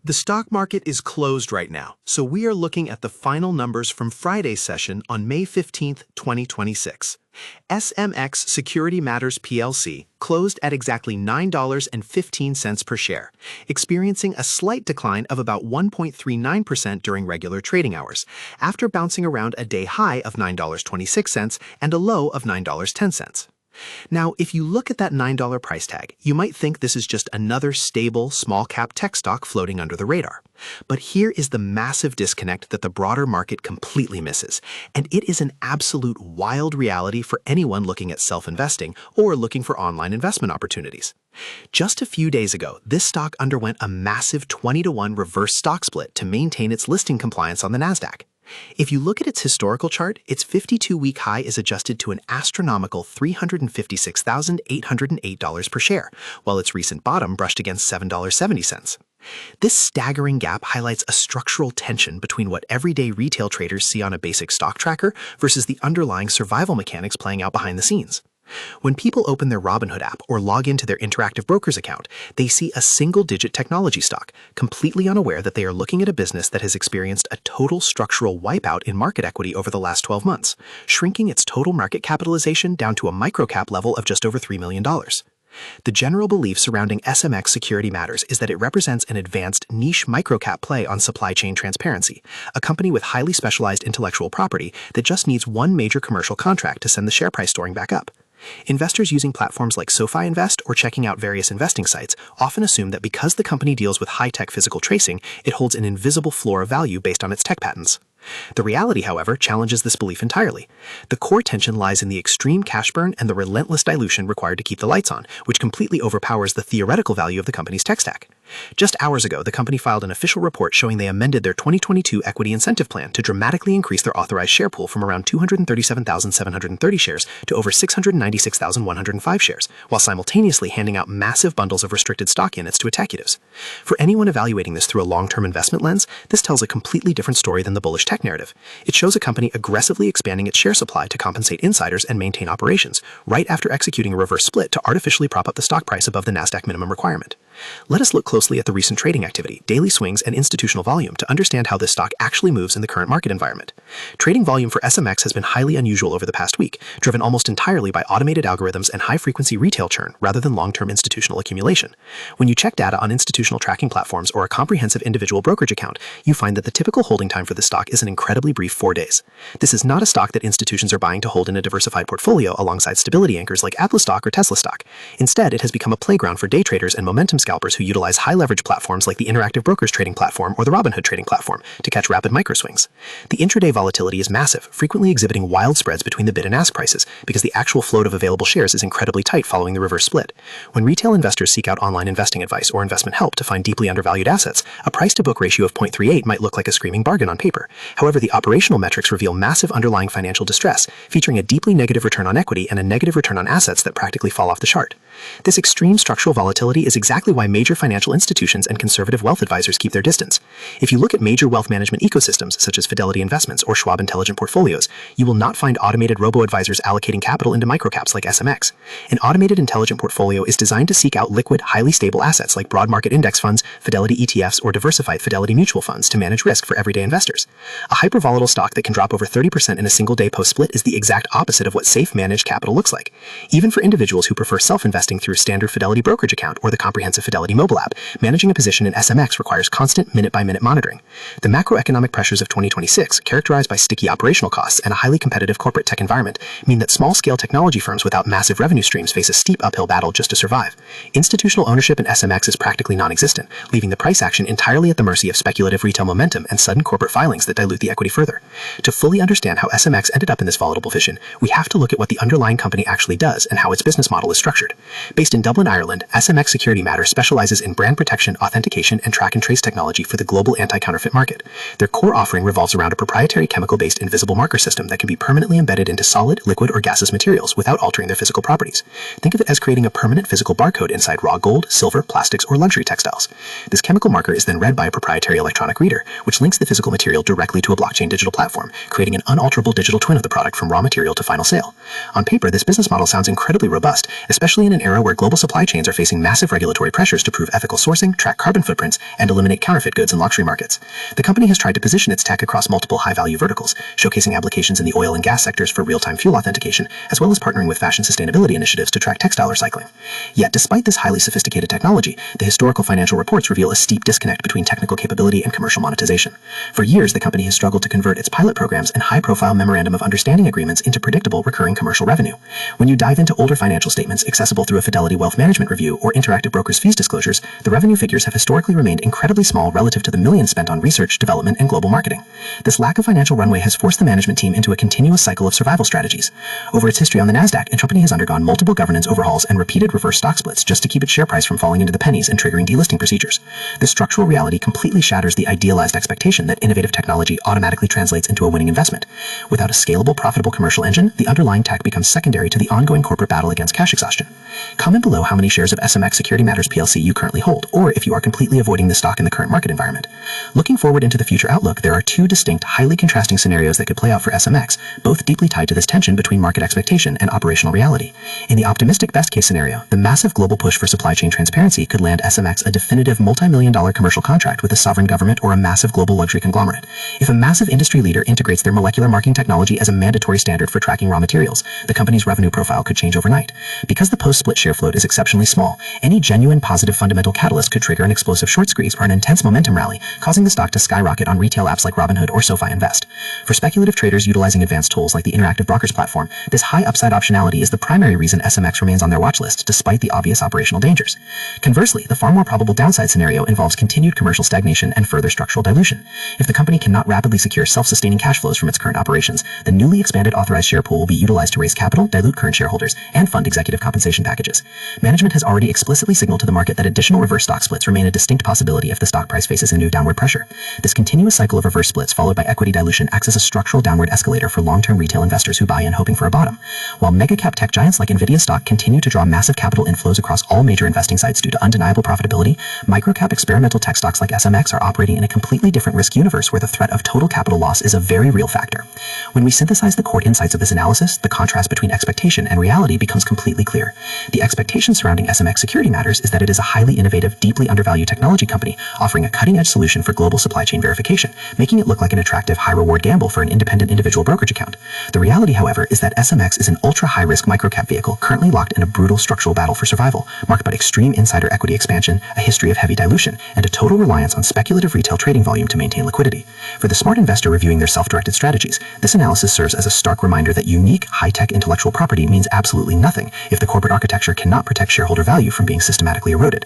The stock market is closed right now, so we are looking at the final numbers from Friday's session on May 15, 2026. SMX Security Matters plc closed at exactly $9.15 per share, experiencing a slight decline of about 1.39% during regular trading hours, after bouncing around a day high of $9.26 and a low of $9.10. Now, if you look at that $9 price tag, you might think this is just another stable, small-cap tech stock floating under the radar. But here is the massive disconnect that the broader market completely misses, and it is an absolute wild reality for anyone looking at self-investing or looking for online investment opportunities. Just a few days ago, this stock underwent a massive 20-to-1 reverse stock split to maintain its listing compliance on the Nasdaq. If you look at its historical chart, its 52-week high is adjusted to an astronomical $356,808 per share, while its recent bottom brushed against $7.70. This staggering gap highlights a structural tension between what everyday retail traders see on a basic stock tracker versus the underlying survival mechanics playing out behind the scenes. When people open their Robinhood app or log into their Interactive Brokers account, they see a single-digit technology stock, completely unaware that they are looking at a business that has experienced a total structural wipeout in market equity over the last 12 months, shrinking its total market capitalization down to a microcap level of just over $3 million. The general belief surrounding SMX Security Matters is that it represents an advanced niche microcap play on supply chain transparency, a company with highly specialized intellectual property that just needs one major commercial contract to send the share price soaring back up. Investors using platforms like SoFi Invest or checking out various investing sites often assume that because the company deals with high-tech physical tracing, it holds an invisible floor of value based on its tech patents. The reality, however, challenges this belief entirely. The core tension lies in the extreme cash burn and the relentless dilution required to keep the lights on, which completely overpowers the theoretical value of the company's tech stack. Just hours ago, the company filed an official report showing they amended their 2022 equity incentive plan to dramatically increase their authorized share pool from around 237,730 shares to over 696,105 shares, while simultaneously handing out massive bundles of restricted stock units to executives. For anyone evaluating this through a long-term investment lens, this tells a completely different story than the bullish tech narrative. It shows a company aggressively expanding its share supply to compensate insiders and maintain operations, right after executing a reverse split to artificially prop up the stock price above the Nasdaq minimum requirement. Let us look closely at the recent trading activity, daily swings, and institutional volume to understand how this stock actually moves in the current market environment. Trading volume for SMX has been highly unusual over the past week, driven almost entirely by automated algorithms and high-frequency retail churn rather than long-term institutional accumulation. When you check data on institutional tracking platforms or a comprehensive individual brokerage account, you find that the typical holding time for this stock is an incredibly brief 4 days. This is not a stock that institutions are buying to hold in a diversified portfolio alongside stability anchors like Apple stock or Tesla stock. Instead, it has become a playground for day traders and momentum scalpers who utilize high-leverage platforms like the Interactive Brokers trading platform or the Robinhood trading platform to catch rapid microswings. The intraday volatility is massive, frequently exhibiting wild spreads between the bid and ask prices because the actual float of available shares is incredibly tight following the reverse split. When retail investors seek out online investing advice or investment help to find deeply undervalued assets, a price-to-book ratio of 0.38 might look like a screaming bargain on paper. However, the operational metrics reveal massive underlying financial distress, featuring a deeply negative return on equity and a negative return on assets that practically fall off the chart. This extreme structural volatility is exactly why major financial institutions and conservative wealth advisors keep their distance. If you look at major wealth management ecosystems such as Fidelity Investments or Schwab Intelligent Portfolios, you will not find automated robo-advisors allocating capital into microcaps like SMX. An automated intelligent portfolio is designed to seek out liquid, highly stable assets like broad market index funds, Fidelity ETFs, or diversified Fidelity mutual funds to manage risk for everyday investors. A hyper-volatile stock that can drop over 30% in a single day post-split is the exact opposite of what safe managed capital looks like. Even for individuals who prefer self-investing through a standard Fidelity brokerage account or the comprehensive Fidelity mobile app, managing a position in SMX requires constant minute-by-minute monitoring. The macroeconomic pressures of 2026, characterized by sticky operational costs and a highly competitive corporate tech environment, mean that small-scale technology firms without massive revenue streams face a steep uphill battle just to survive. Institutional ownership in SMX is practically non-existent, leaving the price action entirely at the mercy of speculative retail momentum and sudden corporate filings that dilute the equity further. To fully understand how SMX ended up in this volatile position, we have to look at what the underlying company actually does and how its business model is structured. Based in Dublin, Ireland, SMX Security Matters specializes in brand protection, authentication, and track and trace technology for the global anti-counterfeit market. Their core offering revolves around a proprietary chemical-based invisible marker system that can be permanently embedded into solid, liquid, or gaseous materials without altering their physical properties. Think of it as creating a permanent physical barcode inside raw gold, silver, plastics, or luxury textiles. This chemical marker is then read by a proprietary electronic reader, which links the physical material directly to a blockchain digital platform, creating an unalterable digital twin of the product from raw material to final sale. On paper, this business model sounds incredibly robust, especially in an era where global supply chains are facing massive regulatory pressures to prove ethical sourcing, track carbon footprints, and eliminate counterfeit goods in luxury markets. The company has tried to position its tech across multiple high-value verticals, showcasing applications in the oil and gas sectors for real-time fuel authentication, as well as partnering with fashion sustainability initiatives to track textile recycling. Yet, despite this highly sophisticated technology, the historical financial reports reveal a steep disconnect between technical capability and commercial monetization. For years, the company has struggled to convert its pilot programs and high-profile memorandum of understanding agreements into predictable, recurring commercial revenue. When you dive into older financial statements accessible through a Fidelity Wealth Management review or Interactive Brokers fees disclosures, the revenue figures have historically remained incredibly small relative to the millions spent on research, development, and global marketing. This lack of financial runway has forced the management team into a continuous cycle of survival strategies. Over its history on the Nasdaq, the company has undergone multiple governance overhauls and repeated reverse stock splits just to keep its share price from falling into the pennies and triggering delisting procedures. This structural reality completely shatters the idealized expectation that innovative technology automatically translates into a winning investment. Without a scalable, profitable commercial engine, the underlying tech becomes secondary to the ongoing corporate battle against cash exhaustion. Comment below how many shares of SMX Security Matters PLC you currently hold, or if you are completely avoiding the stock in the current market environment. Looking forward into the future outlook, there are two distinct, highly contrasting scenarios that could play out for SMX, both deeply tied to this tension between market expectation and operational reality. In the optimistic best-case scenario, the massive global push for supply chain transparency could land SMX a definitive multi-million-dollar commercial contract with a sovereign government or a massive global luxury conglomerate. If a massive industry leader integrates their molecular marking technology as a mandatory standard for tracking raw materials, the company's revenue profile could change overnight. Because the post-split share float is exceptionally small, any genuine positive fundamental catalyst could trigger an explosive short squeeze or an intense momentum rally, causing the stock to skyrocket on retail apps like Robinhood or SoFi Invest. For speculative traders utilizing advanced tools like the Interactive Brokers platform, this high upside optionality is the primary reason SMX remains on their watch list, despite the obvious operational dangers. Conversely, the far more probable downside scenario involves continued commercial stagnation and further structural dilution. If the company cannot rapidly secure self-sustaining cash flows from its current operations, the newly expanded authorized share pool will be utilized to raise capital, dilute current shareholders, and fund executive compensation packages. Management has already explicitly signaled to the market that additional reverse stock splits remain a distinct possibility if the stock price faces a new downward pressure. This continuous cycle of reverse splits followed by equity dilution acts as a structural downward escalator for long-term retail investors who buy in hoping for a bottom. While mega-cap tech giants like Nvidia stock continue to draw massive capital inflows across all major investing sites due to undeniable profitability, micro-cap experimental tech stocks like SMX are operating in a completely different risk universe where the threat of total capital loss is a very real factor. When we synthesize the core insights of this analysis, the contrast between expectation and reality becomes completely clear. The expectation surrounding SMX Security Matters is that it is a highly innovative, deeply undervalued technology company offering a cutting-edge solution for global supply chain verification, making it look like an attractive high-reward gamble for an independent individual brokerage account. The reality, however, is that SMX is an ultra-high-risk microcap vehicle currently locked in a brutal structural battle for survival, marked by extreme insider equity expansion, a history of heavy dilution, and a total reliance on speculative retail trading volume to maintain liquidity. For the smart investor reviewing their self-directed strategies, this analysis serves as a stark reminder that unique, high-tech intellectual property means absolutely nothing if the corporate architecture cannot protect shareholder value from being systematically eroded.